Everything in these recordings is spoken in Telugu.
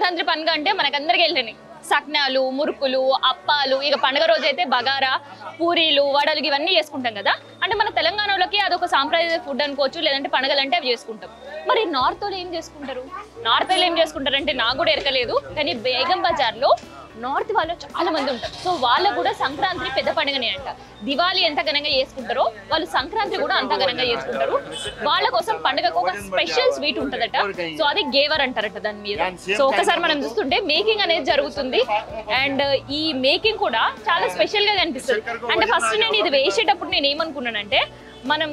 సంక్రాంతి పండుగ అంటే మనకందరికి వెళ్ళినాయి సక్నాలు మురుకులు అప్పాలు ఇక పండుగ రోజు అయితే బగారా పూరీలు వడలు ఇవన్నీ చేసుకుంటాం కదా అంటే మన తెలంగాణలోకి అదొక సాంప్రదాయ ఫుడ్ అనుకోవచ్చు లేదంటే పండుగలు అంటే అవి చేసుకుంటాం మరి నార్త్ వాళ్ళు ఏం చేసుకుంటారు నార్త్ వాళ్ళు ఏం చేసుకుంటారు అంటే నాకు కూడా ఎరకలేదు కానీ బేగం బజార్లో నార్త్ వాళ్ళు చాలా మంది ఉంటారు సో వాళ్ళకు కూడా సంక్రాంతి పెద్ద పండుగనే అంట దివాళీ ఎంత ఘనంగా చేసుకుంటారో వాళ్ళు సంక్రాంతి కూడా అంత ఘనంగా చేసుకుంటారు వాళ్ళ కోసం పండుగకు ఒక స్పెషల్ స్వీట్ ఉంటదట సో అది గేవర్ అంటారట దాని మీద సో ఒకసారి మనం చూస్తుంటే మేకింగ్ అనేది జరుగుతుంది అండ్ ఈ మేకింగ్ కూడా చాలా స్పెషల్ గా కనిపిస్తుంది అంటే ఫస్ట్ నేను ఇది వేసేటప్పుడు నేను ఏమనుకున్నానంటే మనం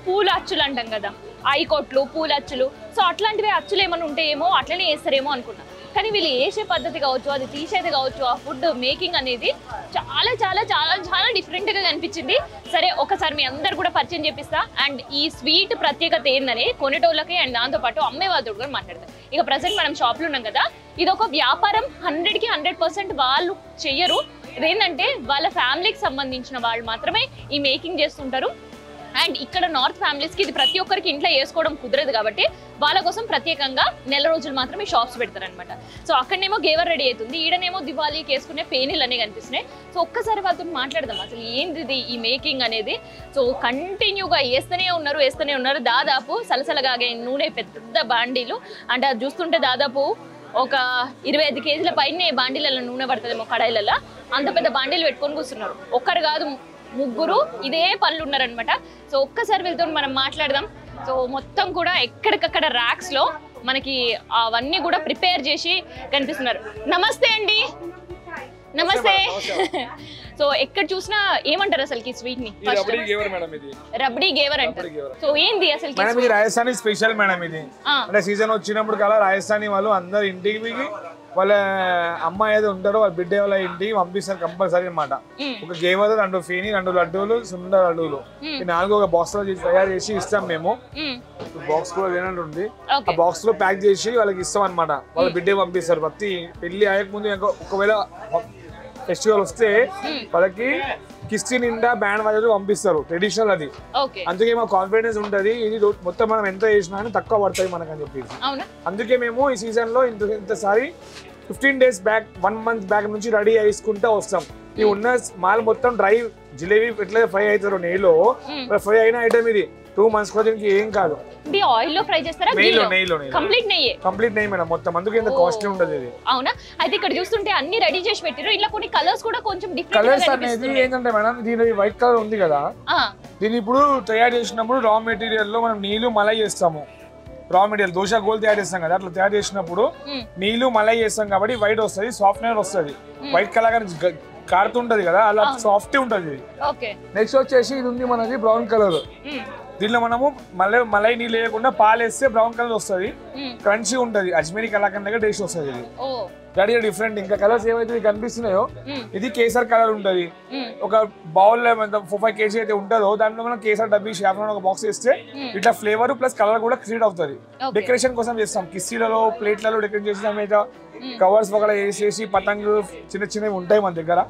పూల అచ్చులు అంటాం కదా ఐకోట్లు పూల అచ్చులు సో అట్లాంటివి అచ్చులు ఏమైనా ఉంటాయేమో అట్లనే వేస్తారేమో అనుకున్నా కానీ వీళ్ళు వేసే పద్ధతి కావచ్చు అది తీసేది కావచ్చు ఆ ఫుడ్ మేకింగ్ అనేది చాలా చాలా చాలా చాలా డిఫరెంట్ గా కనిపించింది సరే ఒకసారి మీ అందరు కూడా పరిచయం చేపిస్తా అండ్ ఈ స్వీట్ ప్రత్యేకత ఏందని కొనేటోళ్ళకి అండ్ దాంతో పాటు అమ్మే వాళ్ళతో కూడా మాట్లాడతాం ఇక ప్రజెంట్ మనం షాప్ లో ఉన్నాం కదా ఇది ఒక వ్యాపారం 100కి 100% వాళ్ళు చెయ్యరు ఇదేంటంటే వాళ్ళ ఫ్యామిలీకి సంబంధించిన వాళ్ళు మాత్రమే ఈ మేకింగ్ చేస్తుంటారు అండ్ ఇక్కడ నార్త్ ఫ్యామిలీస్ కి ఇది ప్రతి ఒక్కరికి ఇంట్లో వేసుకోవడం కుదరదు కాబట్టి వాళ్ళ కోసం ప్రత్యేకంగా నెల రోజులు మాత్రమే షాప్స్ పెడతారనమాట సో అక్కడనేమో గేవర్ రెడీ అవుతుంది ఈడనేమో దివాళీకి వేసుకునే పేనీలు అనేవి కనిపిస్తున్నాయి సో ఒక్కసారి వాళ్ళతో మాట్లాడదాం అసలు ఏంది ఈ మేకింగ్ అనేది సో కంటిన్యూగా వేస్తూనే ఉన్నారు దాదాపు సలసలగాగే నూనె పెద్ద బాండీలు అంటే అది చూస్తుంటే దాదాపు ఒక 25 కేజీల పైనే బాండీలలో నూనె పడుతుందేమో కడాయిలలో అంత పెద్ద బాండీలు పెట్టుకొని కూర్చున్నారు ఒక్కరు కాదు ముగ్గురు ఇదే పనులు ఉన్నారనమాట సో ఒక్కసారి వీళ్ళతో మనం మాట్లాడదాం సో మొత్తం కూడా ఎక్కడికక్కడ ర్యాక్స్ లో మనకి అవన్నీ కూడా ప్రిపేర్ చేసి కనిపిస్తున్నారు నమస్తే అండి నమస్తే సో ఎక్కడ చూసినా ఏమంటారు అసలు స్వీట్ ని రబ్డీ గేవర్ అంటారు సో ఏంది అసలు రాజస్థానీ స్పెషల్ మేడం ఇది అంటే సీజన్ వచ్చినప్పుడు కల్లా రాజస్థానీ వాళ్ళు అందరు ఇంటికి వాళ్ళ అమ్మాయి ఏదో ఉంటారో వాళ్ళ బిడ్డ వాళ్ళ ఇంటికి పంపిస్తారు కంపల్సరీ అనమాట ఒక గేవర్ 2 ఫేని 2 లడ్డూలు సుందర లడ్డూలు ఈ 4 ఒక బాక్స్ లో తయారు చేసి ఇస్తాం మేము బాక్స్ కూడా ఏనంటే ఉంది ఆ బాక్స్ లో ప్యాక్ చేసి వాళ్ళకి ఇస్తాం అనమాట వాళ్ళ బిడ్డ పంపిస్తారు ప్రతి పెళ్లి అయ్యక ముందు ఒకవేళ ఫెస్టివల్ వస్తే వాళ్ళకి కిస్తీ నిండా బ్యాండ్ వాజలు పంపిస్తారు ట్రెడిషనల్ అది అందుకే మాకు కాన్ఫిడెన్స్ ఉంటది ఇది మొత్తం మనం ఎంత చేసినా తక్కువ పడతాయి మనకు అని చెప్పేసి అందుకే మేము ఈ సీజన్ లో ఇంతసారి 15 days బ్యాక్ 1 month బ్యాక్ నుంచి రెడీ చేసుకుంటూ వస్తాం ఈ ఉన్న మాల్ మొత్తం డ్రై జిలేబీ ఎట్లా ఫ్రై అవుతారు నెయ్యిలో ఫ్రై అయిన ఐటమ్ ఇది 2 months కోసం ఏం కాదు ఆయిల్ లో ఫ్రై చేస్తారా కంప్లీట్ నెయ్యి మేడం మొత్తం అందుకే ఇంత కాస్ట్లీ ఉండదు ఇది అవునా అయితే ఇక్కడ చూస్తుంటే అన్ని రెడీ చేసి పెట్టారు ఇలా కొన్ని కలర్స్ కూడా కొంచెం డిఫరెంట్ కలర్స్ అనేది ఏంటంటే మేడం దీని వైట్ కలర్ ఉంది కదా దీన్ని ఇప్పుడు తయారు చేసినప్పుడు రా మెటీరియల్ లో మనం నీళ్లు మలై చేస్తాము రా మెటీరియల్ దోశ గోల్ తయారు చేస్తాం కదా అట్లా తయారు చేసినప్పుడు నీళ్లు మలై చేస్తాం కాబట్టి వైట్ వస్తుంది సాఫ్ట్వేర్ వస్తుంది వైట్ కలర్ కారుతుంటది కదా అలా సాఫ్ట్ ఉంటది నెక్స్ట్ వచ్చేసి ఇది ఉంది మనది బ్రౌన్ కలర్ దీనిలో మనము మలై నీళ్ళు లేకుండా పాలు వేస్తే బ్రౌన్ కలర్ వస్తుంది క్రంచీ ఉంటది అజ్మీరీ కలాకండ్ టేస్ట్ వస్తుంది ఇది రెడీ డిఫరెంట్ ఇంకా కలర్స్ ఏవైతే కనిపిస్తున్నాయో ఇది కేసర్ కలర్ ఉంటది ఒక బౌల్ లో 4-5 kg అయితే ఉంటుందో దాంట్లో మనం కేసర్ డబ్బీ షాప్ ఒక బాక్స్ వేస్తే ఇట్లా ఫ్లేవర్ ప్లస్ కలర్ కూడా క్రియేట్ అవుతుంది డెకరేషన్ కోసం చేస్తాం కిస్తీలలో ప్లేట్లలో డెకరేట్ చేసి కవర్స్ ఒకటి వేసేసి పతంగు చిన్నవి ఉంటాయి మన దగ్గర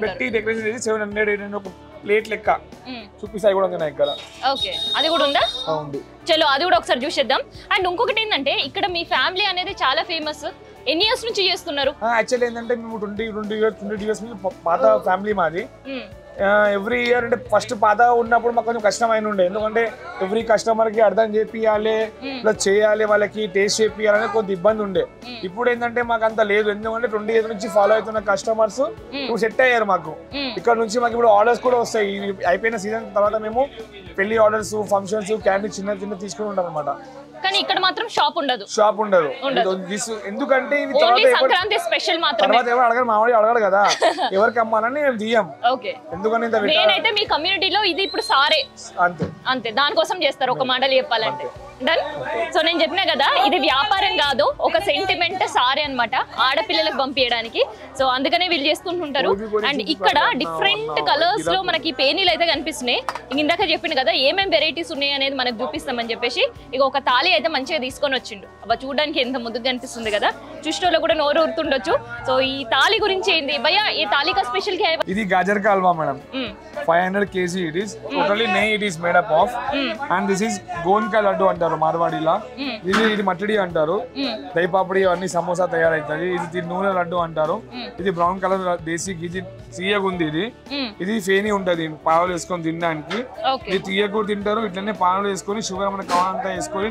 పెట్టి డెకరేషన్ చేసి 700 ఒక ప్లేట్ లెక్క చూపిస్తాయి కూడా ఉన్నాయి ఇక్కడ అది కూడా ఉందా చలో అది కూడా ఒకసారి చూసేద్దాం అండ్ ఇంకొకటి ఏంటంటే ఇక్కడ మీ ఫ్యామిలీ అనేది చాలా ఫేమస్ ఎన్ని ఇయర్స్ నుంచి చేస్తున్నారు యాక్చువల్లీ ఏంటంటే మేము 20 years నుంచి పాత ఫ్యామిలీ మాది ఎవ్రీ ఇయర్ అంటే ఫస్ట్ పాత ఉన్నప్పుడు మాకు కొంచెం కష్టమైన ఉండే ఎందుకంటే ఎవ్రీ కస్టమర్ కి అర్థం చేపియాలి ప్లస్ చేయాలి వాళ్ళకి టేస్ట్ చేపియాలనే కొంత ఇబ్బంది ఉండే ఇప్పుడు ఏంటంటే మాకు అంత లేదు ఎందుకంటే 20 years నుంచి ఫాలో అవుతున్న కస్టమర్స్ ఇప్పుడు సెట్ అయ్యారు మాకు ఇక్కడ నుంచి మాకు ఇప్పుడు ఆర్డర్స్ కూడా వస్తాయి అయిపోయిన సీజన్ తర్వాత మేము పెళ్లి ఆర్డర్స్ ఫంక్షన్స్ క్యాంటీన్ చిన్న తీసుకుని ఉంటాం అనమాట కానీ ఇక్కడ మాత్రం షాప్ ఉండదు ఎందుకంటే సంక్రాంతి స్పెషల్ మాత్రమే తర్వాత ఎవరు అడగరు మామూలు అడగడు కదా ఎవరికి అమ్మాలని మేము తీయం ఎందుకంటే నేనైతే మీ కమ్యూనిటీలో ఇది ఇప్పుడు సారే అంతే దానికోసం చేస్తారు ఒక మాటలు చెప్పాలంటే డన్ సో నేను చెప్పినా కదా ఇది వ్యాపారం కాదు ఒక సెంటిమెంట్ సారీ అన్నమాట ఆడపిల్లలకు పంపించడానికి సో అందుకనే వీళ్ళు చేస్తుంటుంటారు అండ్ ఇక్కడ డిఫరెంట్ కలర్స్ లో మనకి పేనీలు అయితే కనిపిస్తున్నాయి ఇందాక చెప్పింది కదా ఏమేమి వెరైటీస్ ఉన్నాయి అనేది మనకు చూపిస్తామని చెప్పేసి ఇక ఒక తాళి అయితే మంచిగా తీసుకొని వచ్చిండు అబ్బా చూడడానికి ఎంత ముద్దుగా కనిపిస్తుంది కదా చూసేటోళ్ళు కూడా నోరు ఊరుతుండొచ్చు సో ఈ తాళి గురించి ఏంది భయ్యా ఈ తాళి కా స్పెషల్ కే ఇది గాజర్ కా halwa madam 500 kg it is totally nahi it is made up of and this is gond కా లడ్డు అంటారు అంటారు మార్వాడిలా. ఇది మట్టడి అంటారు. దైపాపడి అన్ని సమోసా తయారవుతుంది. ఇది నూనె లడ్డు అంటారు. ఇది బ్రౌన్ కలర్ దేశీ ఇది తీయగా ఉంది. ఇది ఫేని ఉంటది పాలు వేసుకొని తినడానికి. ఇది తీయ కూడా తింటారు. ఇట్లనే పాలు వేసుకొని షుగర్ మనకు కావాలంతా వేసుకొని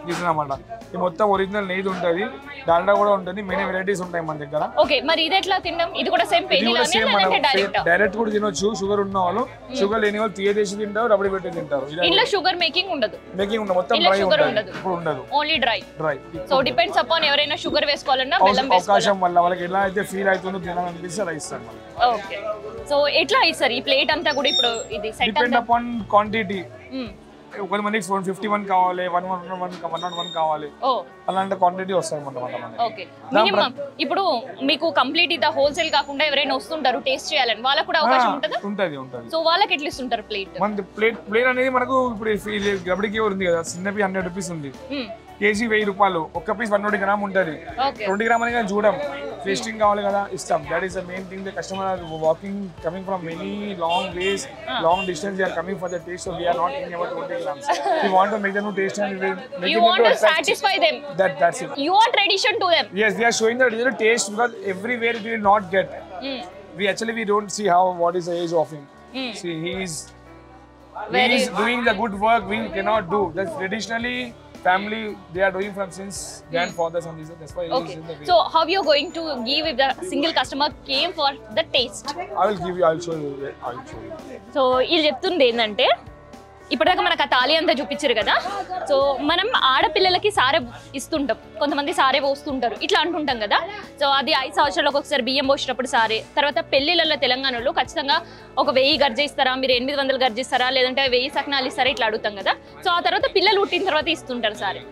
తీసుకున్నమాట. ఇది మొత్తం ఒరిజినల్ నెయ్యి ఉంటుంది, డాల్డా కూడా ఉంటుంది, మెనీ వెరైటీస్ ఉంటాయి మన దగ్గర. ఓకే, మరి ఇది ఎట్లా తినడం? ఇది కూడా సేమ్ డైరెక్ట్ కూడా తినొచ్చు. షుగర్ ఉన్న వాళ్ళు, షుగర్ లేని వాళ్ళు తీయదేసి తింటారు, రబడి పెట్టి తింటారు. ఇందులో షుగర్ మేకింగ్ ఉండదు, మొత్తం డ్రై ఉంటుంది. ఇప్పుడు ఉండదు, only dry. So depends upon ఎవరైనా షుగర్ వేసుకోవాలన్నా బెల్లం అవకాశం వల్ల వాళ్ళకి ఎలా అయితే ఫీల్ అవుతుందో తినాలనిపిస్తే అలా ఇస్తాను. ఓకే, సో ఎట్లా ఇస్తారు ఈ ప్లేట్ అంతా కూడా? ఇప్పుడు ఇది సెట్ డిపెండ్ అపాన్ క్వాంటిటీ. కొంతమందికి 51 కావాలి, 101 కావాలి, అలాంటి క్వాంటిటీ వస్తాయి అన్నమాట. ఓకే, మినిమం ఇప్పుడు మీకు కంప్లీట్ ఇది హోల్సేల్ కాకుండా ఎవరైనా వస్తుంటారు టేస్ట్ చేయాలని, వాళ్ళకి కూడా అవకాశం ఉంటుందా? ఉంటుంది. సో వాళ్ళకి ఎట్లా ఇస్తుంటారు ప్లేట్? మన ప్లేట్ అనేది మనకు ఇప్పుడు గబడికి ఉంది కదా, చిన్న పీ 100 రూపీస్ ఉంది, కేజీ 1000 రూపాయలు. ఒక్క పీస్ 120 గ్రామ్ ఉంటుంది. 20 గ్రామ్ అనేది చూడం, టేస్టింగ్ కావాలి కదా, ఇస్తాం. That is the main thing. The customer are walking coming from many long ways, long distance. They are coming for the taste. So we are not thinking about 20 grams. We want to make them taste and make you them want to satisfy them. That's it. You are tradition to them. Yes, they are showing the original taste because everywhere we will not get. We don't see what is the age of him. See, he is doing the good work we cannot do. That's traditionally family they are doing from since grandfathers and this. That's why. Okay. So how you are going to give if the single customer came for the taste? I'll show you. So వీళ్ళు చెప్తుంది ఏంటంటే, ఇప్పటిదాకా మనకు ఆ తాళి అంతా చూపించారు కదా. సో మనం ఆడపిల్లలకి సారే ఇస్తుంటాం, కొంతమంది సారే పోస్తుంటారు, ఇట్లా అంటుంటాం కదా. సో అది 5 సంవత్సరాలకు ఒకసారి బియ్యం పోసినప్పుడు సారే. తర్వాత పెళ్లిళ్ళలో తెలంగాణలో ఖచ్చితంగా ఒక 1000 గర్జ ఇస్తారా, మీరు 800 గర్జ ఇస్తారా, లేదంటే 1000 సకనాలు ఇస్తారా, ఇట్లా అడుగుతాం కదా. సో ఆ తర్వాత పిల్లలు పుట్టిన తర్వాత ఇస్తుంటారు సారే.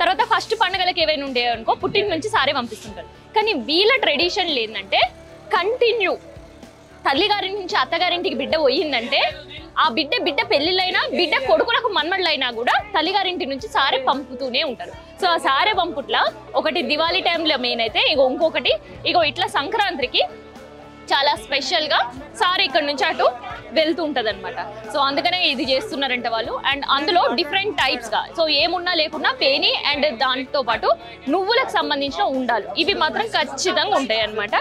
తర్వాత ఫస్ట్ పండుగలకి ఏవైనా ఉండేవి అనుకో, పుట్టిన నుంచి సారే పంపిస్తుంటారు. కానీ వీళ్ళ ట్రెడిషన్ ఏంటంటే కంటిన్యూ తల్లిగారి నుంచి అత్తగారింటికి బిడ్డ పోయిందంటే, ఆ బిడ్డ పెళ్లిళ్ళైనా, బిడ్డ కొడుకులకు మన్మళ్ళైనా కూడా తల్లిగారింటి నుంచి సారే పంపుతూనే ఉంటారు. సో ఆ సారే పంపుట్ల ఒకటి దివాళీ టైంలో మెయిన్ అయితే, ఇంకొకటి ఇట్లా సంక్రాంతికి చాలా స్పెషల్గా సారీ ఇక్కడ నుంచి అటు వెళ్తూ ఉంటుంది అనమాట. సో అందుకనే ఇది చేస్తున్నారంట వాళ్ళు. అండ్ అందులో డిఫరెంట్ టైప్స్గా, సో ఏమున్నా లేకున్నా పేని అండ్ దాంతో పాటు నువ్వులకు సంబంధించిన ఉండాలి, ఇవి మాత్రం ఖచ్చితంగా ఉంటాయి అనమాట.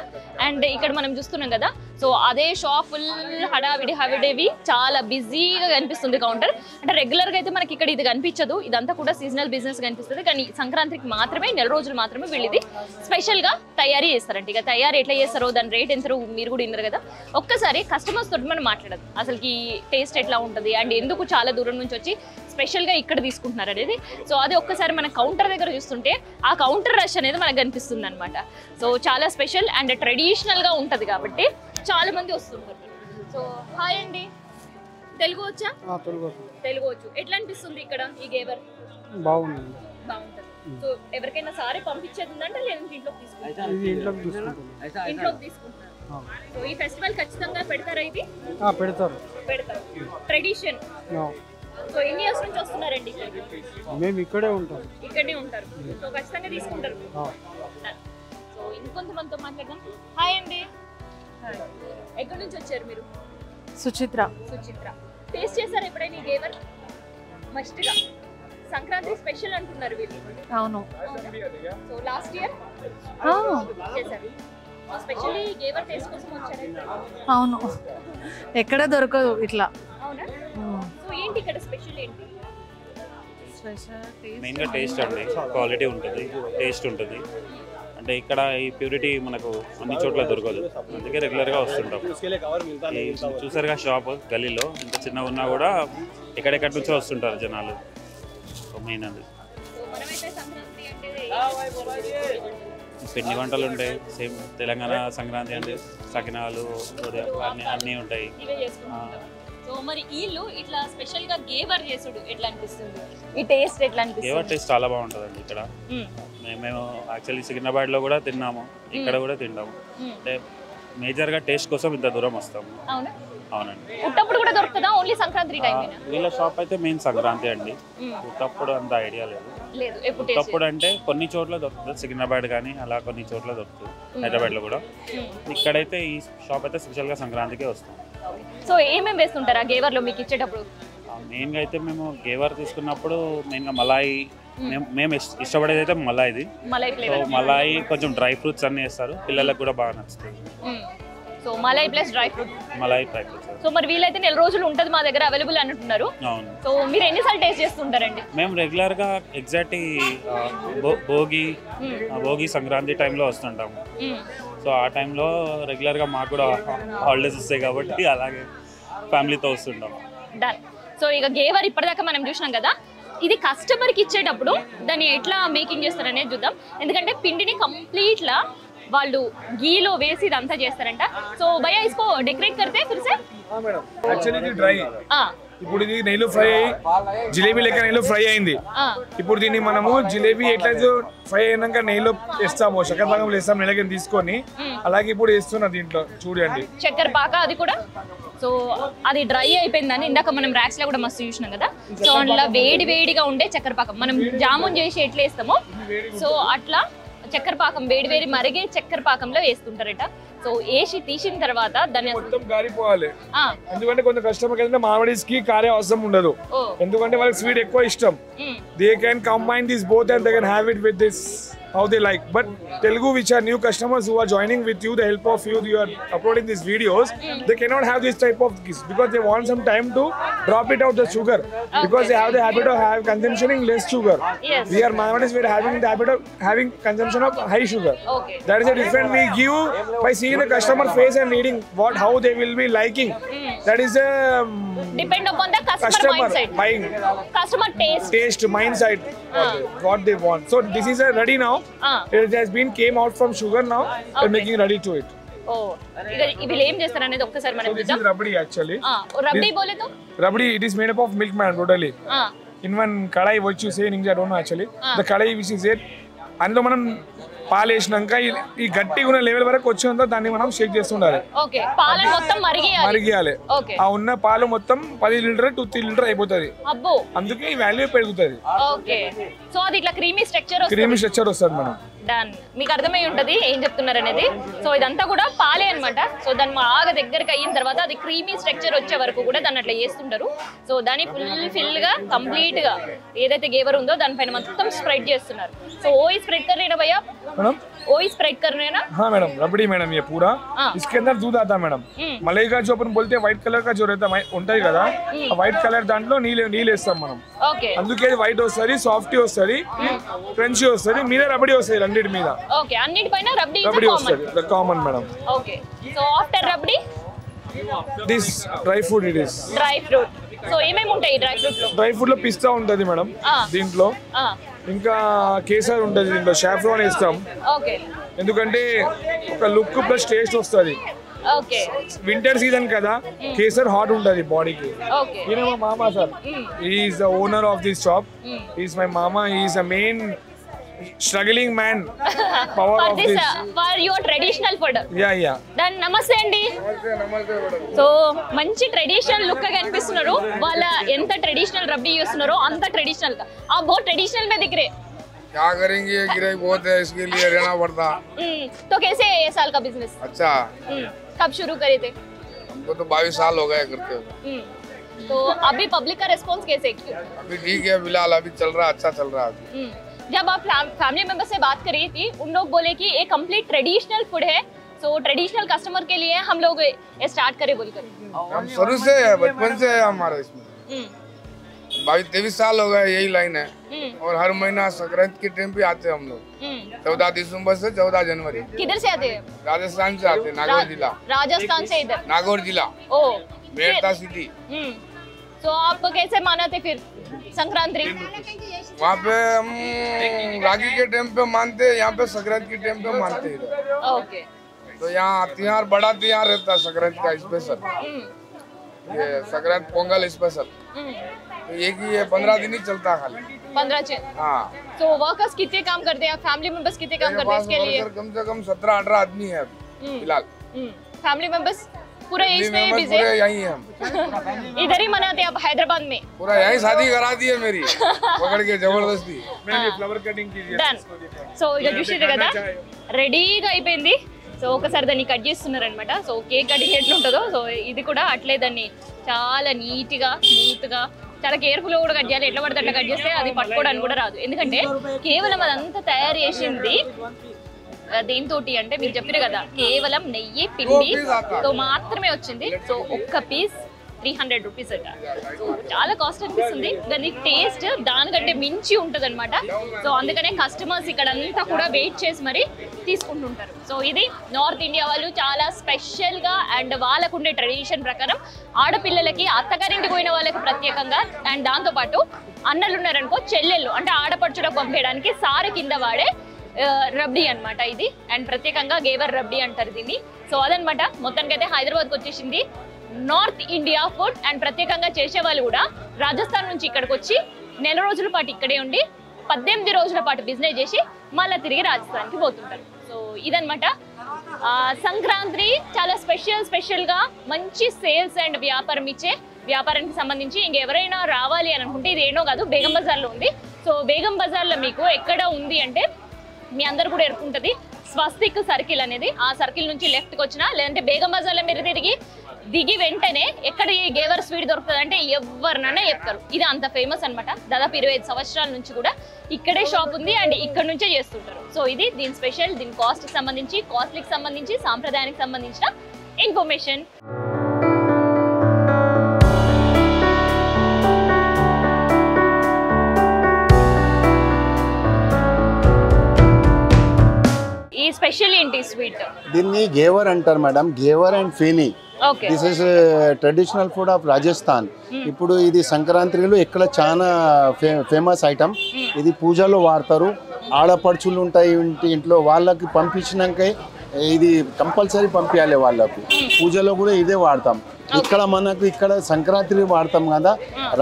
అండ్ ఇక్కడ మనం చూస్తున్నాం కదా, సో అదే షాప్ ఫుల్ హడావిడివి చాలా బిజీగా కనిపిస్తుంది కౌంటర్. అంటే రెగ్యులర్గా అయితే మనకి ఇక్కడ ఇది కనిపించదు, ఇదంతా కూడా సీజనల్ బిజినెస్ కనిపిస్తుంది. కానీ సంక్రాంతికి మాత్రమే, నెల రోజులు మాత్రమే వీళ్ళు ఇది స్పెషల్గా తయారీ చేస్తారంట. ఇక తయారీ ఎట్లా చేస్తారో, దాని రేట్ ఎంతరో మీరు కూడా విన్నారు కదా. ఒక్కసారి కస్టమర్స్ తోటి మనం మాట్లాడదు, అసలుకి టేస్ట్ ఎట్లా ఉంటుంది అండ్ ఎందుకు చాలా దూరం నుంచి వచ్చి స్పెషల్గా ఇక్కడ తీసుకుంటున్నారు అనేది. సో అది ఒక్కసారి మన కౌంటర్ దగ్గర చూస్తుంటే ఆ కౌంటర్ రష్ అనేది మనకు కనిపిస్తుంది అనమాట. సో చాలా స్పెషల్ అండ్ ట్రెడిషనల్గా ఉంటుంది కాబట్టి చాలా మంది వస్తుంటారు. సో హాయ్ అండి, తెలుగు వచ్చా? తెలుగు వచ్చు. ఎట్లా అనిపిస్తుంది ఇక్కడ ఈ గేవర్? బాగుంటుంది. సో ఎవరికైనా సారీ పంపించేది ఉందంటే లేదంటే ఇంట్లోకి తీసుకుంటారు? ఇంట్లోకి తీసుకుంటున్నారు. సో ఈ ఫెస్టివల్ ఖచ్చితంగా పెడతారా? ఇది పెడతారు. ట్రెడిషన్. సో ఎన్ని ఇయర్స్ నుంచి వస్తున్నారండి? మేము ఇక్కడే ఉంటాం. ఇక్కడే ఉంటారు. సో ఖచ్చితంగా తీసుకుంటారు. సో ఇంకొంతమందితో మాట్లాడదాం. హాయ్ అండి, ఎక్కడి నుంచి వచ్చారు మీరు? సుచిత్ర. టేస్ట్ చేశారు ఎప్పుడైనా ఈ గేవర్? మస్ట్ గా సంక్రాంతి స్పెషల్ అంటున్నారు వీళ్ళు. అవును. సో లాస్ట్ ఇయర్ చేశారు. స్పెషల్లీ గేవర్ టేస్ట్ కోసం వచ్చారు? అవును, ఎక్కడ దొరకదు ఇట్లా. అవునా? సో ఏంటి ఇక్కడ స్పెషల్ ఏంటి? మెయిన్గా టేస్ట్ అండి, క్వాలిటీ ఉంటుంది, టేస్ట్ ఉంటుంది. అంటే ఇక్కడ ఈ ప్యూరిటీ మనకు అన్ని చోట్ల దొరకదు, అందుకే రెగ్యులర్గా వస్తుంటాం. చూసారుగా షాప్ గల్లీలో ఇంత చిన్నగా ఉన్నా కూడా ఎక్కడెక్కడి నుంచో వస్తుంటారు జనాలు. మెయిన్ అది పిండి వంటలు ఉంటాయి, సేమ్ తెలంగాణ సంక్రాంతి అంటే సకినాలు అన్నీ ఉంటాయి. సో మరి వీళ్ళు ఇట్లా స్పెషల్ గా గేవర్ చేసుడు ఎట్లా అనిపిస్తుంది? ఈ టేస్ట్ ఎట్లా అనిపిస్తుంది? గేవర్ టేస్ట్ చాలా బాగుంటుందండి ఇక్కడ. మేము యాక్చువల్లీ సికింద్రాబాద్ లో కూడా తిన్నాము, ఇక్కడ కూడా తింటాము. అంటే మేజర్ గా టేస్ట్ కోసం ఇంత దూరం వస్తాము. అవునా? అవునండి. ఉట్టప్పుడు కూడా దొరుకుతుందా? Only Sankranti time? వీళ్ళ షాప్ అయితే మెయిన్ సంక్రాంతి అండి, ఉట్టప్పుడు అంత ఐడియా లేదు. ఉట్టప్పుడు అంటే కొన్ని చోట్ల దొరుకుతుంది, సికింద్రాబాద్ కానీ అలా కొన్ని చోట్ల దొరుకుతుంది, హైదరాబాద్ లో కూడా. ఇక్కడైతే ఈ షాప్ అయితే స్పెషల్ గా సంక్రాంతికే వస్తాం. సో ఏమేమి వేస్తుంటారు ఆ గేవర్ లో మీకు ఇచ్చేటప్పుడు? మెయిన్గా అయితే మేము గేవర్ తీసుకున్నప్పుడు మెయిన్గా మలాయి మేము ఇష్టపడేది అయితే మలాయిది. సో మలాయి కొంచెం డ్రై ఫ్రూట్స్ అన్నీ వేస్తారు, పిల్లలకు కూడా బాగా నచ్చుతుంది. So malai plus dry fruit. Malai dry fruits. So మరి వీలైతే 4 రోజులు ఉంటుంది మా దగ్గర అవైలబుల్ అంటున్నారు. అవును. సో మీరు ఎన్నిసార్లు టేస్ట్ చేస్తుంటారండి? మేము రెగ్యులర్గా ఎగ్జాక్ట్ భోగి సంక్రాంతి టైంలో వస్తుంటాము. సో ఆ టైంలో రెగ్యులర్గా మాకు కూడా హాలిడేస్ వస్తాయి కాబట్టి అలాగే ఫ్యామిలీతో వస్తుంటాం. డన్. సో ఇక గేవర్ ఇప్పటిదాకా మనం చూసినాం కదా, ఇది కస్టమర్కి ఇచ్చేటప్పుడు దాన్ని ఎట్లా మేకింగ్ చేస్తారనేది చూద్దాం. ఎందుకంటే పిండిని కంప్లీట్లా వాళ్ళు గీలో వేసి ఇదంతా చేస్తారంట. సో భయ్యా ఇస్కో డెకరేట్ करते फिर से? हां మేడం, యాక్చువల్లీ ఇది డ్రై. ఇప్పుడు ఇది నెయ్యిలో ఫ్రై అయ్యి జిలేబీ లెక్క నెయ్యిలో ఫ్రై అయింది. ఇప్పుడు దీన్ని మనము జిలేబీ ఎట్లయితే ఫ్రై అయినాక నెయ్యిలో వేస్తాము, చక్కెర పాకం వేస్తాం నెలకి తీసుకొని, అలాగే ఇప్పుడు వేస్తున్నా దీంట్లో చూడండి చక్కెర పాక. అది కూడా సో అది డ్రై అయిపోయిందని ఇందాక మనం ర్యాక్స్ లో కూడా మస్తు చూసినాం కదా. సో అందులో వేడి వేడిగా ఉండే చక్కెర పాకం మనం జామున్ చేసి ఎట్లా వేస్తామో సో అట్లా చక్కెర పాకం వేడి మరిగే చక్కెర పాకంలో వేస్తుంటారట. సో వేసి తీసిన తర్వాత దాన్ని మొత్తం గారిపోవాలి. ఎందుకంటే కొంత కస్టమర్ కి మామిడిస్ కి కారే అవసరం ఉండదు, ఎందుకంటే వాళ్ళకి స్వీట్ ఎక్కువ ఇష్టం. They can combine this both and they can have it with this how they like. But Telugu, which are new customers who are joining with you, the help of you are uploading these videos, they cannot have this type of this because they want some time to drop it out the sugar, because they have the habit of consuming less sugar. Yes. We are Mahamadis, we are having the habit of having consumption of high sugar. Okay. That is a different we give by seeing the customer face and reading how they will be liking. That is a depend upon the customer mindset, buying customer taste mindset, what they want. So this is ready now. It has been came out from sugar now. We're making ready to it. ఇవి ఏం చేస్తారు అనేది ఒక్కసారి మనం చూద్దాం. This is rabdi actually. rabdi bole to rabdi, it is made up of milk man totally. In one kadai what you say in English I don't know actually. The kadai which is it, అందులో మనం పాలు వేసినాక ఈ గట్టిగా ఉన్న లెవెల్ వరకు వచ్చేంత దాన్ని మనం షేక్ చేస్తుండాలి. ఓకే, పాలు మొత్తం మరిగియాలి. ఆ ఉన్న పాలు మొత్తం 10 లీటర్ టు 3 లీటర్ అయిపోతుంది. అబ్బో, అందుకే ఈ వాల్యూ పెరుగుతుంది. ఓకే, సో అది ఇట్లా క్రీమీ స్ట్రక్చర్ వస్తుంది మనం. డన్. మీకు అర్థమై ఉంటది ఏం చెప్తున్నారు అనేది. సో ఇదంతా కూడా పాలే అన్నమాట. సో దాన్ని బాగా దగ్గరికి అయిన తర్వాత అది క్రీమీ స్ట్రక్చర్ వచ్చే వరకు కూడా దాన్ని అట్లా చేస్తుంటారు. సో దాన్ని ఫుల్ గా కంప్లీట్ గా ఏదైతే గేవర్ ఉందో దానిపైన మొత్తం స్ప్రెడ్ చేస్తున్నారు. సో ఓ స్ప్రెడ్ करने भैया मैडम, वही स्प्रेड करने ना? हाँ मैडम, रबड़ी मैडम ये पूरा इसके अंदर दूध आता है मैडम. मलाई का जो अपन बोलते हैं व्हाइट कलर का जो रहता है ఉంటాయి కదా, ఆ వైట్ కలర్ దాంట్లో నీళ్ళు వేస్తాం మనం. ఓకే, అందుకే వైట్ వస్తది, సాఫ్ట్ వస్తది, క్రంచీ వస్తది, మీద రబడి వస్తది రెండిటి మీద. ఓకే, అన్నిటిపైన రబడి వస్తది, the common madam. Okay, so after rabri this dry fruit it is. Dry fruit. So ఏమేమి ఉంటాయి డ్రై ఫ్రూట్ లో? డ్రై ఫ్రూట్ లో పిస్తా ఉంటది మేడం దీంట్లో, ఇంకా కేసర్ ఉంటది దీంట్లో, షాఫ్రాన్ వేస్తాం. ఓకే, ఎందుకంటే ఒక లుక్ ప్లస్ టేస్ట్ వస్తది. ఓకే, వింటర్ సీజన్ కదా, కేసర్ హాట్ ఉంటది బాడీకి. ఓకే, ఈయన మా మామా sir, he is the owner of this shop. He is my మామా, he is the main struggling man power for of this this for your traditional food. yeah then namaste andi. So మంచి ట్రెడిషనల్ లుక్ గా కనిపిస్తున్నారు. వాళ్ళ ఎంత ట్రెడిషనల్ రబ్బీ చేస్తున్నారో అంత ట్రెడిషనల్ గా ఆ बहुत ट्रेडिशनल में दिख रहे. क्या करेंगे, गिराई बहुत है, इसके लिए रहना पड़ता. तो कैसे है ये साल का बिजनेस? अच्छा, कब शुरू करे थे? हमको तो 22 साल हो गए करते हुए. तो अभी पब्लिक का रिस्पांस कैसे? अभी ठीक है, फिलहाल अभी चल रहा, अच्छा चल रहा है. जब आप फैमिली मेंबर से बात करी थी, उन लोग बोले कि ये कंप्लीट ट्रेडिशनल फूड है, सो ट्रेडिशनल कस्टमर के लिए हम लोग ये स्टार्ट करे बोलकर. हम शुरू से बचपन से है हमारा इसमें. 22-23 साल हो गए यही लाइन है. और हर महीना संक्रांति के टाइम पे आते हैं हम लोग. 14 दिसंबर से 14 जनवरी. किधर से आते हैं? राजस्थान से आते हैं, नागौर जिला. राजस्थान से इधर? नागौर जिला. ओ, मेरठा सिटी. तो आप कैसे मानते फिर संक्रांति? वहाँ पे हम राखी के टाइम पे मानते हैं, यहाँ पे संक्रांति के टाइम पे मानते हैं. ओके, तो यहाँ त्योहार बड़ा त्योहार रहता है संक्रांति का स्पेशल. ये संक्रांति पोंगल स्पेशल. तो एक ही 15 दिन ही चलता है खाली. 15 दिन. हाँ. तो वर्कर्स कितने काम करते हैं? फैमिली मेंबर्स कितने काम करते हैं इसके लिए? कम से कम 17-18 आदमी है फिलहाल. फैमिली मेंबर्स पूरा इसमें बिजी पूरे यहीं हैं हम. इधर ही मनाते हैं आप हैदराबाद में? पूरा यहीं शादी करा दी है मेरी पकड़ के जबरदस्ती. ఫ్లవర్ కటింగ్ కి డన్. సో ఇక చూసారు కదా, రెడీగా అయిపోయింది. సో ఒకసారి దాన్ని కట్ చేస్తున్నారు అనమాట. సో కేక్ కటింగ్ ఎట్లుంటుందో సో ఇది కూడా అట్లే దాన్ని చాలా నీట్గా స్మూత్గా చాలా కేర్ఫుల్ గా కూడా కట్ చేయాలి. ఎట్లా పడితే అట్లా కట్ చేస్తే అది పట్టుకోవడానికి కూడా రాదు. ఎందుకంటే కేవలం అదంతా తయారు చేసింది దేనితోటి అంటే మీకు చెప్పారు కదా, కేవలం నెయ్యి పిండితో మాత్రమే వచ్చింది. సో ఒక్క పీస్ 300 రూపీస్ అట. సో చాలా కాస్ట్ అనిపిస్తుంది, దాని టేస్ట్ దానికంటే మించి ఉంటుంది అనమాట. సో అందుకనే కస్టమర్స్ ఇక్కడ అంతా కూడా వెయిట్ చేసి మరి తీసుకుంటుంటారు. సో ఇది నార్త్ ఇండియా వాళ్ళు చాలా స్పెషల్గా అండ్ వాళ్ళకుండే ట్రెడిషన్ ప్రకారం ఆడపిల్లలకి అత్తగారింటికి పోయిన వాళ్ళకి ప్రత్యేకంగా అండ్ దాంతోపాటు అన్నలు ఉన్నారనుకో చెల్లెళ్ళు అంటే ఆడపడుచులకు పంపేయడానికి సారె కింద వాడే రబ్డీ అనమాట ఇది. అండ్ ప్రత్యేకంగా గేవర్ రబ్డీ అంటారు దీన్ని. సో అదనమాట మొత్తానికి అయితే హైదరాబాద్కి వచ్చేసింది నార్త్ ఇండియా ఫుడ్. అండ్ ప్రత్యేకంగా చేసే వాళ్ళు కూడా రాజస్థాన్ నుంచి ఇక్కడికి వచ్చి 4 రోజుల పాటు ఇక్కడే ఉండి 18 రోజుల పాటు బిజినెస్ చేసి మళ్ళీ తిరిగి రాజస్థాన్కి పోతుంటారు. సో ఇదనమాట సంక్రాంతి చాలా స్పెషల్గా మంచి సేల్స్ అండ్ వ్యాపారానికి సంబంధించి ఇంకెవరైనా రావాలి అని అనుకుంటే ఇది ఏనో కాదు, బేగం బజార్లో ఉంది. సో బేగం బజార్లో మీకు ఎక్కడ ఉంది అంటే మీ అందరు కూడా ఎరుకుంటుంది స్వస్తిక్ సర్కిల్ అనేది. ఆ సర్కిల్ నుంచి లెఫ్ట్కి వచ్చినా లేదంటే బేగం బజార్లో మీరు దిగి వెంటనే ఎక్కడ ఈ గేవర్ స్వీట్ దొరుకుతుంది అంటే ఎవరినైనా చెప్తారు. ఇది అంత ఫేమస్ అనమాట. దాదాపు 25 సంవత్సరాల నుంచి కూడా ఇక్కడే షాప్ ఉంది అండ్ ఇక్కడ నుంచే చేస్తుంటారు. సో ఇది దీని స్పెషల్, దీని కాస్ట్కి సంబంధించి, కాస్ట్లీకి సంబంధించి, సాంప్రదాయానికి సంబంధించిన ఇన్ఫర్మేషన్. ఈ స్పెషల్ ఏంటి స్వీట్? దీన్ని గేవర్ అంటారు madam, ghevar and pheni. This is traditional food of Rajasthan. ఇప్పుడు ఇది సంక్రాంతిలో ఇక్కడ చాలా ఫేమస్ ఐటమ్. ఇది పూజలో వాడతారు. ఆడపడుచులు ఉంటాయి ఇంట్లో, వాళ్ళకి పంపించినాక ఇది కంపల్సరీ పంపించాలి వాళ్ళకు. పూజలో కూడా ఇదే వాడతాం. ఇక్కడ సంక్రాంతి వాడతాం కదా,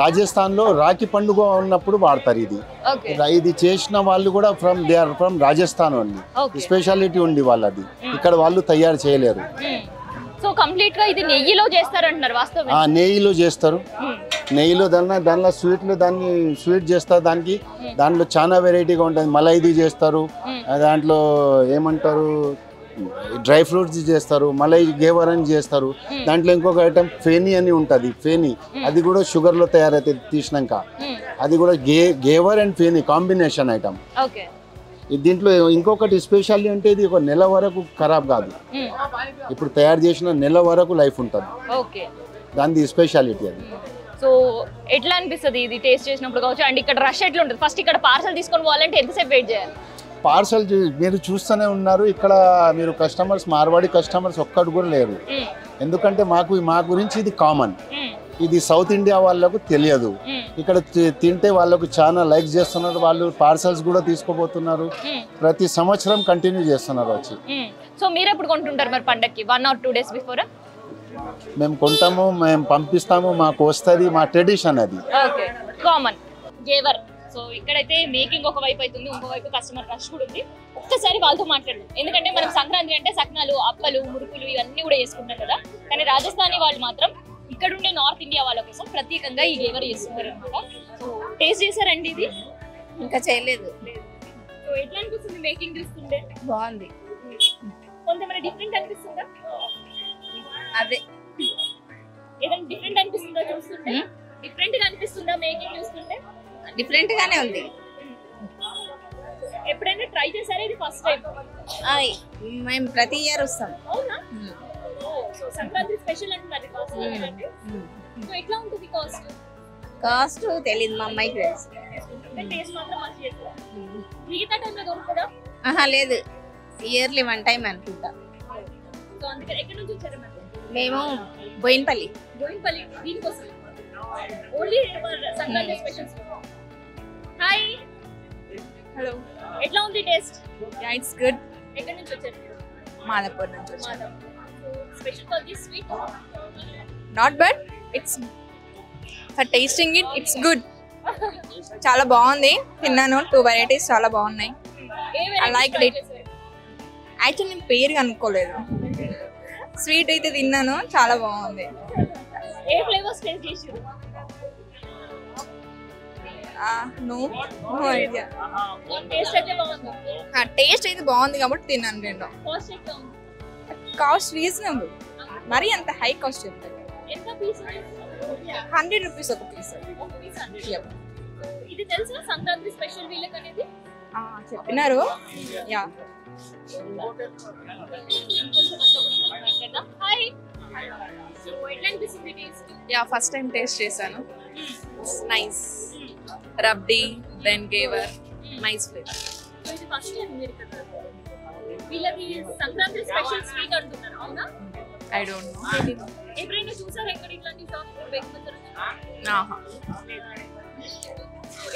రాజస్థాన్ లో రాఖీ పండుగ ఉన్నప్పుడు వాడతారు ఇది. ఇది చేసిన వాళ్ళు కూడా they are from Rajasthan only. Speciality ఉంది వాళ్ళది, ఇక్కడ వాళ్ళు తయారు చేయలేరు. సో కంప్లీట్ గా ఇది నెయ్యిలో చేస్తారంటున్నారు, వాస్తవం? నెయ్యిలో చేస్తారు. నెయ్యిలో దానిలో స్వీట్ చేస్తారు. దాంట్లో చాలా వెరైటీగా ఉంటుంది. మలైది చేస్తారు, దాంట్లో ఏమంటారు డ్రై ఫ్రూట్స్ చేస్తారు, మలై గేవర్ అని చేస్తారు. దాంట్లో ఇంకొక ఐటమ్ ఫేనీ అని ఉంటుంది. ఫేనీ అది కూడా షుగర్ లో తయారైతుంది తీసినాక. అది కూడా గేవర్ అండ్ ఫేనీ కాంబినేషన్ ఐటమ్. దీంట్లో ఇంకొకటి స్పెషాలిటీ అంటే ఇది ఒక నెల వరకు ఖరాబ్ కాదు. ఇప్పుడు తయారు చేసిన నెల వరకు లైఫ్ ఉంటుంది. దాని స్పెషాలిటీ అది. సో ఎట్లా అనిపిస్తుంది ఇది టేస్ట్ చేసినప్పుడు కావచ్చు? అండ్ ఇక్కడ రష్ ఎట్లా ఉంటుంది? ఫస్ట్ ఇక్కడ పార్సల్ తీసుకొని పోవాలంటే ఎంతసేపు వెయిట్ చేయాలి? పార్సల్ మీరు చూస్తూనే ఉన్నారు, ఇక్కడ మీరు కస్టమర్స్ మార్వాడి కస్టమర్స్ ఒక్కడు కూడా లేరు. ఎందుకంటే మా గురించి ఇది కామన్. ఇది సౌత్ ఇండియా వాళ్ళకు తెలియదు. ఇక్కడ తింటే వాళ్ళకు చాలా లైక్ చేస్తున్నారు. వాళ్ళు పార్సల్స్ కూడా తీసుకోబోతున్నారు. ప్రతి సంవత్సరం కంటిన్యూ చేస్తున్నారు వచ్చి. సో మీరు ఎప్పుడు కొంటుంటారు మరి పండక్కి? 1 or 2 days బిఫోర్ మేము కొంటాము, మేము పంపిస్తాము, మాకు వస్తుంది. మా ట్రెడిషన్ అది. Common gave our. సో ఇక్కడైతే మేకింగ్ ఒక వైపు అవుతుంది, ఇంకో వైపు కస్టమర్ రష్ కూడా ఉంది. ఒక్కసారి వాళ్ళతో మాట్లాడదాం. ఎందుకంటే మనం సంక్రాంతి అంటే సక్నాలు, అప్పలు, మురుకులు ఇవన్నీ కూడా చేసుకుంటాం కదా. కానీ రాజస్థానీ వాళ్ళు మాత్రం ఇక్కడ ఉండే నార్త్ ఇండియా వాళ్ళ కోసం ప్రత్యేకంగా ఈ గేవర్ చేస్తున్నారు అనమాట. సో టేస్ట్ చేశారండి ఇది? ఇంకా చేయలేదు. సో ఎట్లా అనిపిస్తుంది మేకింగ్ చూస్తుంటే? బాగుంది. కొంతమంది డిఫరెంట్ అనిపిస్తుందా? అదే ఏదైనా డిఫరెంట్ అనిపిస్తుందా చూస్తుంటే? డిఫరెంట్ గా అనిపిస్తుందా మేకింగ్ చూస్తుంటే? డిఫరెంట్ గానే ఉంది. ఎప్పుడైనా ట్రై చేశారా? ఇది ఫస్ట్ టైం? మేము ప్రతి ఇయర్ వస్తాం. అవునా? సో సంక్రాంతి స్పెషల్ అంటున్నారు కాస్ట్. సో ఎట్లా ఉంటుంది కాస్ట్? కాస్ట్ తెలియదు, మా అమ్మాయికి తెలుసు. టేస్ట్ మాత్రం మంచి చేస్తారు. మిగతా టైంలో దొరుకుతుందా? లేదు, ఇయర్లీ 1 time అనుకుంటా. సో అందుకని ఎక్కడి నుంచి వచ్చారు మరి? మేము బోయిన్పల్లి. దీనికోసం only Sankranti specials. Hi, hello, ఎట్లా ఉంది టేస్ట్? It's good. ఎక్కడి నుంచి వచ్చారు? మాదాపూర్ నుంచి వచ్చాను. Special for this sweet? Not but it's for tasting it's good. చాలా బాగుంది. తిన్నాను, 2 varieties చాలా బాగున్నాయి. I like it. యాక్చువల్లీ నేను పేరు కనుక్కోలేదు. స్వీట్ అయితే తిన్నాను, చాలా బాగుంది. ఏ ఫ్లేవర్స్ టేస్ట్ చేశారు? No idea. టేస్ట్ అయితే బాగుంది. టేస్ట్ అయితే బాగుంది కాబట్టి తిన్నాను. రెండు కాస్ట్ ఎంత ఉంది? కాస్ట్ రీజనబుల్, మరి అంత హై కాస్ట్ ఎంత పీస్? 100 rupees ఒక పీస్. ఇది తెలుసా సంక్రాంతి స్పెషల్ వీళ్ళకి అనేది? చెప్పినారు. యా హాయ్, సో ఎట్లా అనిపిస్తుంది taste? Yeah first time taste చేశాను. Nice. Rabri then ghevar nice flavour. So ఇది ఫస్ట్ టైం మీరు కదా వీళ్ళకి సంక్రాంతి స్పెషల్ స్వీట్ అంటున్నారు అవునా? I don't know. ఎప్పుడైనా చూసారా ఎక్కడ ఇట్లాంటి షాప్ బెంగళూరు? ఆహా.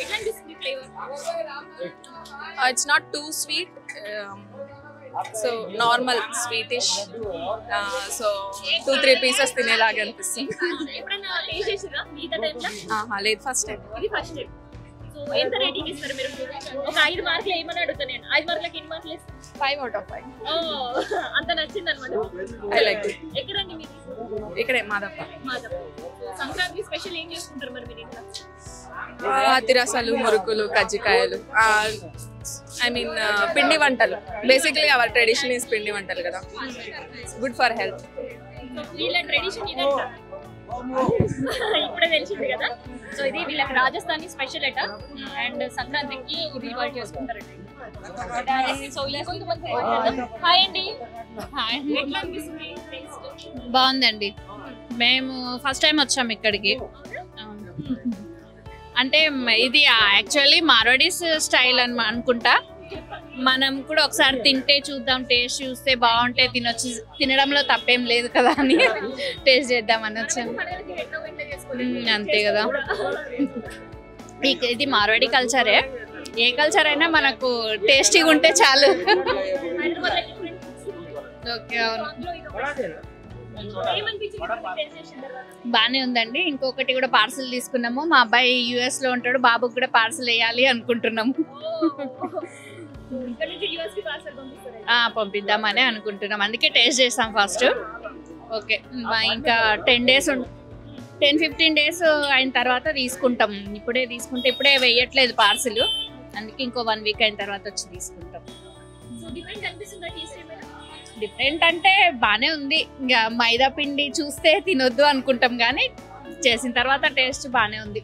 ఎట్లా అనిపిస్తుంది flavour? It's not too sweet, so normal sweetish. సో 2-3 పీసెస్ తినేలాగా అనిపిస్తుంది. ఎప్పుడైనా టేస్ట్ చేసారా మిగతా టైంలో? ఆహా లేదు, ఫస్ట్ టైం. ఇది ఫస్ట్ టైం. సో ఎంత రేటింగ్ ఇస్తారు మీరు? ఒక 5 మార్కులు ఏమని అడుగుతా నేను. 5 మార్కులకి ఎన్ని మార్కులు ఇస్తారు? 5 out of 5. అంత నచ్చింది అనమాట. I like it. ఎక్కడండి మీరు? ఇక్కడే మాదప్ప. సంక్రాంతి స్పెషల్ ఏం చేసుకుంటారు మరి మీరు ఇంట్లో? అతిరసాలు, మురుకులు, కజ్జికాయలు, ఐ మీన్ పిండి వంటలు. బేసిక్లీ అవర్ ట్రెడిషన్ ఇస్ పిండి వంటలు కదా, గుడ్ ఫర్ హెల్త్. వీళ్ళ ట్రెడిషన్ ఇదంట ఇప్పుడే తెలిసింది కదా. సో ఇది వీళ్ళకి రాజస్థానీ స్పెషల్ అట అండ్ సంక్రాంతికి ఇది వాళ్ళు చేసుకుంటారట. సో ఇలా కొంతమంది హాయ్ అండి. ఎట్లా అనిపిస్తుంది టేస్ట్? బాగుందండి. మేము ఫస్ట్ టైం వచ్చాము ఇక్కడికి. అంటే ఇది యాక్చువల్లీ మార్వాడీస్ స్టైల్ అని అనుకుంటా. మనం కూడా ఒకసారి తింటే చూద్దాం, టేస్ట్ చూస్తే బాగుంటే తినొచ్చు, తినడంలో తప్పేం లేదు కదా అని టేస్ట్ చేద్దామని వచ్చాను. అంతే కదా. ఇది మార్వాడి కల్చరే, ఏ కల్చర్ అయినా మనకు టేస్టీగా ఉంటే చాలు. ఓకే అవును, బానే ఉందండి. ఇంకొకటి కూడా పార్సల్ తీసుకున్నాము. మా అబ్బాయి US లో ఉంటాడు, బాబుకి కూడా పార్సల్ వేయాలి అనుకుంటున్నాము. పంపిద్దామని అనుకుంటున్నాం, అందుకే టేస్ట్ చేస్తాం ఫస్ట్. ఓకే, ఇంకా 10-15 డేస్ అయిన తర్వాత తీసుకుంటాం. ఇప్పుడే తీసుకుంటే ఇప్పుడే వేయట్లేదు పార్సల్, అందుకే ఇంకో 1 వీక్ అయిన తర్వాత వచ్చి తీసుకుంటాం. డిఫరెంట్ అంటే బానే ఉంది. ఇంకా మైదా పిండి చూస్తే తినొద్దు అనుకుంటాం, కానీ చేసిన తర్వాత టేస్ట్ బానే ఉంది.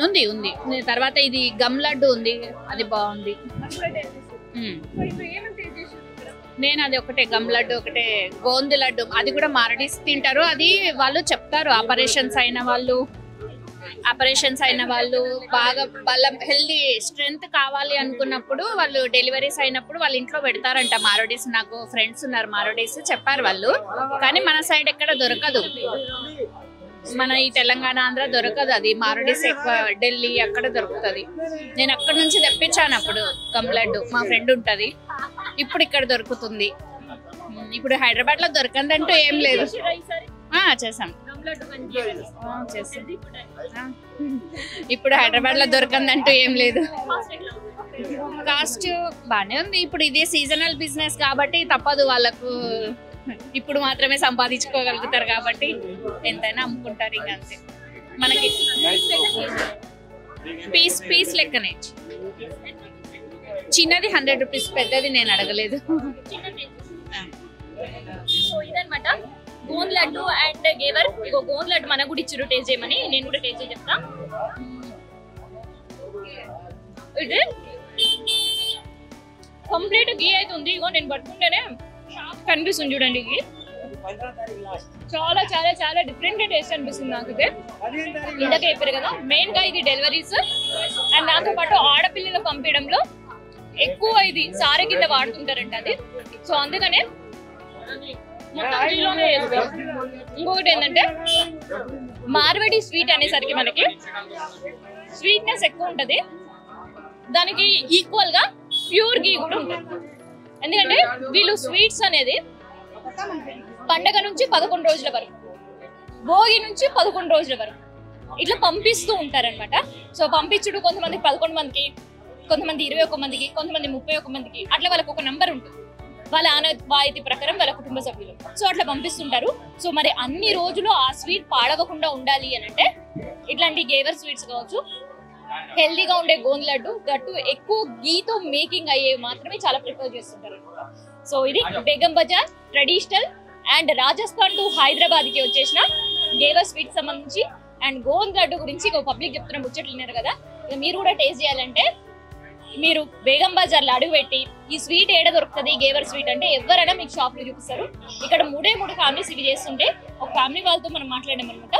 ఉంది ఉంది. తర్వాత ఇది గమ్ లడ్డు ఉంది, అది బాగుంది. నేను అది ఒకటే గమ్ లడ్డు, ఒకటే గోంది లడ్డు, అది కూడా మారడీస్ తింటారు. అది వాళ్ళు చెప్తారు, ఆపరేషన్స్ అయిన వాళ్ళు బాగా వాళ్ళ హెల్దీ స్ట్రెంగ్త్ కావాలి అనుకున్నప్పుడు, వాళ్ళు డెలివరీస్ అయినప్పుడు వాళ్ళ ఇంట్లో పెడతారంట మారోడీస్. నాకు ఫ్రెండ్స్ ఉన్నారు మారోడీస్, చెప్పారు వాళ్ళు. కానీ మన సైడ్ ఎక్కడ దొరకదు, మన ఈ తెలంగాణ ఆంధ్ర దొరకదు అది. మారోడీస్ ఎక్కువ ఢిల్లీ అక్కడ దొరుకుతుంది. నేను అక్కడ నుంచి తెప్పించాను అప్పుడు గమ్ లడ్డు, మా ఫ్రెండ్ ఉంటది. ఇప్పుడు ఇక్కడ దొరుకుతుంది. ఇప్పుడు హైదరాబాద్ లో దొరకందంటూ ఏం లేదు. చేసాం. ఇప్పుడు హైదరాబాద్ లో దొరకందంటూ ఏం లేదు. కాస్ట్ బానే ఉంది. ఇప్పుడు ఇది సీజనల్ బిజినెస్ కాబట్టి తప్పదు వాళ్ళకు, ఇప్పుడు మాత్రమే సంపాదించుకోగలుగుతారు కాబట్టి ఎంతైనా అమ్ముకుంటారు. ఇంకా అంతే. మనకి పీస్ లెక్కనే. చిన్నది 100 రూపీస్, పెద్దది నేను అడగలేదు. సో ఇదన్నమాట గోంద్ లడ్డు అండ్ గేవర్. ఇగో గోంద్ లడ్డు మనకు కూడా ఇచ్చారు టేస్ట్ చేయమని, నేను కూడా టేస్ట్ చేసి చెప్తా. ఇది కంప్లీట్ గీ అయితే ఉంది. ఇగో నేను పట్టుకుంటేనే కనిపిస్తుంది చూడండి. ఇది చాలా చాలా చాలా డిఫరెంట్ టేస్ట్ అనిపిస్తుంది నాకైతే. ఇందాక చెప్పారు కదా, మెయిన్ గా ఇది డెలివరీస్ అండ్ దాంతో పాటు ఆడపిల్లలు పంపించడంలో ఎక్కువ ఇది సారీ కింద వాడుతుంటారంట అది. సో అందుకనే ఇంకొకటి ఏంటంటే మార్వాడి స్వీట్ అనేసరికి మనకి స్వీట్నెస్ ఎక్కువ ఉంటది, దానికి ఈక్వల్ గా ప్యూర్ గీ కూడా ఉంటుంది. ఎందుకంటే వీళ్ళు స్వీట్స్ అనేది పండగ నుంచి 11 రోజుల వరకు, భోగి నుంచి 11 రోజుల వరకు ఇట్లా పంపిస్తూ ఉంటారనమాట. సో పంపించుడు కొంతమందికి 11 మందికి, కొంతమంది 21 మందికి, కొంతమంది 31 మందికి, అట్లా వాళ్ళకి ఒక నంబర్ ఉంటుంది. వాళ్ళ ఆనవాయితీ ప్రకారం వాళ్ళ కుటుంబ సభ్యులు సో అట్లా పంపిస్తుంటారు. సో మరి అన్ని రోజులు ఆ స్వీట్ పాడవకుండా ఉండాలి అని అంటే ఇట్లాంటి గేవర్ స్వీట్స్ కావచ్చు, హెల్దీగా ఉండే గోంద్ లడ్డు, గట్టు ఎక్కువ గీతో మేకింగ్ అయ్యేవి మాత్రమే చాలా ప్రిఫర్ చేస్తుంటారు. సో ఇది Begum Bazaar traditional and Rajasthan to Hyderabad కి వచ్చేసిన గేవర్ స్వీట్ సంబంధించి అండ్ గోంద్ లడ్డు గురించి పబ్లిక్ చెప్తున్న ముచ్చట్లు విన్నారు కదా. ఇక మీరు కూడా టేస్ట్ చేయాలంటే మీరు బేగం బజార్లో అడుగుపెట్టి ఈ స్వీట్ ఏడ దొరుకుతుంది గేవర్ స్వీట్ అంటే ఎవరైనా మీకు షాప్ లో చూపిస్తారు. ఇక్కడ 3 ఫ్యామిలీస్ ఇవి చేస్తుంటే ఒక ఫ్యామిలీ వాళ్ళతో మనం మాట్లాడాం అనమాట.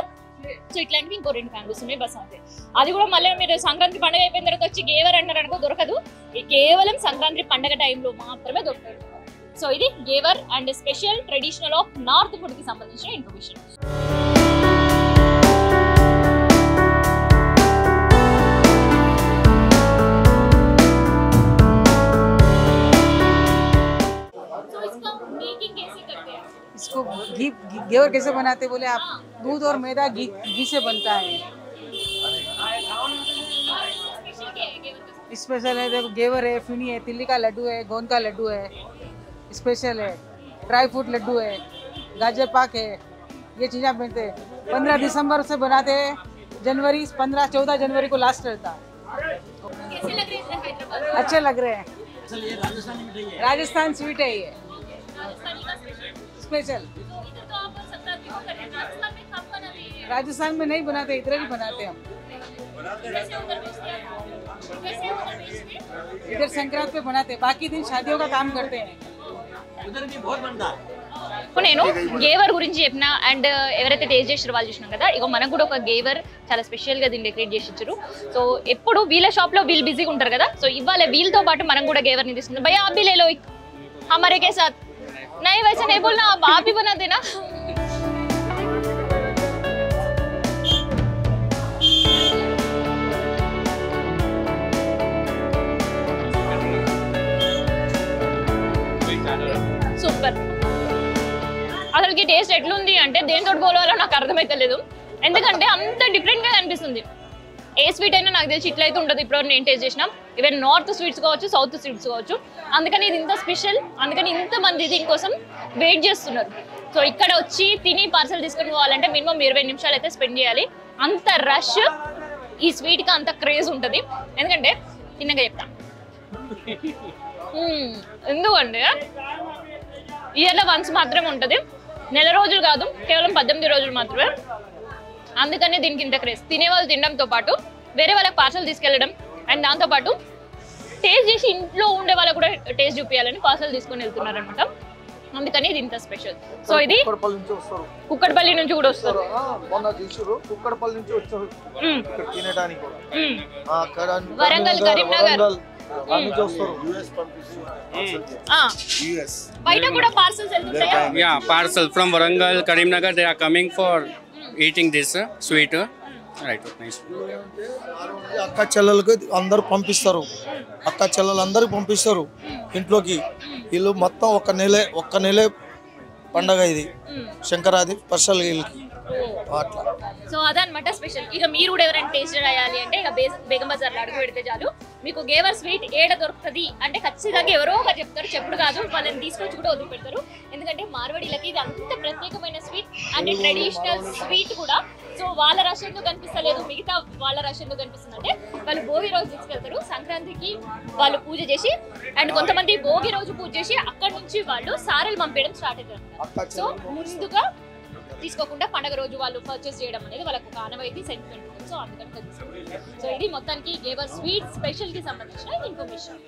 సో ఇట్లాంటివి ఇంకో 2 ఫ్యామిలీస్ ఉన్నాయి బస్ అంతే. అది కూడా మళ్ళీ మీరు సంక్రాంతి పండుగ అయిపోయిన తర్వాత వచ్చి గేవర్ అంటారు అనుకో దొరకదు. కేవలం సంక్రాంతి పండుగ టైంలో మాత్రమే దొరుకుతుంది. సో ఇది gave our and special traditional of north food కి సంబంధించిన ఇన్ఫర్మేషన్. इसको घी घेवर कैसे बनाते बोले आप? दूध और मैदा घी से बनता है। स्पेशल है देखो, घेवर है, फिनी है, तिल्ली का लड्डू है, गोंद का लड्डू है, स्पेशल है, ड्राई फ्रूट लड्डू है, गाजर पाक है, ये चीज़ें आप बनते हैं। 15 दिसंबर से बनाते हैं, जनवरी 15-14 जनवरी को लास्ट रहता है। अच्छे लग रहे हैं। राजस्थान स्वीट है ये स्पेशल। राजस्थान में नहीं बनाते, इधर ही बनाते हम। इधर संक्रांत पे बनाते, बाकी दिन शादियों का काम करते हैं। उधर भी बहुत बनता है। నేను గేవర్ గురించి చెప్పిన అండ్ ఎవరైతే టేస్ట్ చేసారో వాళ్ళు చూసినాం కదా. ఇక మనకు కూడా ఒక గేవర్ చాలా స్పెషల్ గా దీన్ని డెకరేట్ చేసి ఇచ్చారు. సో ఎప్పుడు వీళ్ళ షాప్ లో వీళ్ళు బిజీగా ఉంటారు కదా. సో ఇవాళ వీళ్ళతో పాటు మనం కూడా గేవర్ ని తీసుకుందాం. భయ్యా आप भी ले लो हमारे के साथ. नहीं वैसे नहीं बोलना, आप ही बना देना. సూపర్. అసలుకి టేస్ట్ ఎట్లుంది అంటే దేనితో పోవాలో నాకు అర్థమైతలేదు. ఎందుకంటే అంత డిఫరెంట్ గా అనిపిస్తుంది. ఏ స్వీట్ అయినా నాకు తెలిసి ఇట్లయితే ఉంటుంది. ఇప్పుడు నేను టేస్ట్ చేసినాం. ఈవెన్ నార్త్ స్వీట్స్ కావచ్చు, సౌత్ స్వీట్స్ కావచ్చు. అందుకని ఇది ఇంత స్పెషల్, అందుకని ఇంతమంది దీనికోసం వెయిట్ చేస్తున్నారు. సో ఇక్కడ వచ్చి తిని పార్సల్ తీసుకొని పోవాలంటే మినిమం 20 నిమిషాలు అయితే స్పెండ్ చేయాలి. అంత రష్ ఈ స్వీట్కి అంత క్రేజ్ ఉంటుంది. ఎందుకంటే తిన్నగా చెప్తా, ఎందుకంటే ఇయర్లో వన్స్ మాత్రమే ఉంటుంది. నెల రోజులు కాదు, కేవలం 18 రోజులు మాత్రమే. అందుకని దీనికి ఇంత క్రేజ్. తినేవాళ్ళు తినడంతో పాటు వేరే వాళ్ళకి పార్సల్ తీసుకెళ్ళడం అండ్ దాంతోపాటు టేస్ట్ చేసి ఇంట్లో ఉండే వాళ్ళకు కూడా టేస్ట్ చూపించాలని పార్సల్ తీసుకొని వెళ్తున్నారు అనమాట. అందుకని ఇది ఇంత స్పెషల్. సో ఇది కుక్కడపల్లి నుంచి కూడా వస్తారు. వరంగల్, కరీంనగర్, బయట కూడా parcels వెళ్తుంటాయా? Yeah, parcel from Warangal, Karimnagar. They are coming for eating this sweet. Right, nice. అక్క చెల్లెలకు అందరూ పంపిస్తారు. అక్క చెల్లెలు అందరికి పంపిస్తారు ఇంట్లోకి. వీళ్ళు మొత్తం ఒక్క నెలే పండగ ఇది శంకరాది స్పెషల్ వీళ్ళకి అట్లా. సో అదనమాట స్పెషల్. ఇక మీరు కూడా ఎవరైనా టేస్ట్ చేయాలి అంటే ఇక బేగం బజార్లో అడుగు పెడితే చాలు. మీకు గేవర్ స్వీట్ ఏడ దొరుకుతుంది అంటే ఖచ్చితంగా ఎవరో ఒకరు చెప్తారు. చెప్పుడు కాదు, వాళ్ళని తీసుకొచ్చి కూడా వదిలి పెడతారు. ఎందుకంటే మార్వాడీలకి ఇది అంత ప్రత్యేకమైన స్వీట్ అండ్ ట్రెడిషనల్ స్వీట్ కూడా. సో వాళ్ళ రష్ ఎందుకు కనిపిస్తలేదు, మిగతా వాళ్ళ రష్ ఎందుకు కనిపిస్తుంది అంటే వాళ్ళు భోగి రోజు తీసుకెళ్తారు. సంక్రాంతికి వాళ్ళు పూజ చేసి అండ్ కొంతమంది భోగి రోజు పూజ చేసి అక్కడి నుంచి వాళ్ళు సారెలు పంపేయడం స్టార్ట్ అవుతారు. సో ముందుగా తీసుకోకుండా పండగ రోజు వాళ్ళు పర్చేస్ చేయడం అనేది వాళ్ళకు ఒక ఆనవాయితీ, సెంటిమెంట్. సో అందుకని తెలుసు. సో ఇది మొత్తానికి గేవర్ స్వీట్ స్పెషల్ కి సంబంధించిన ఇన్ఫర్మేషన్.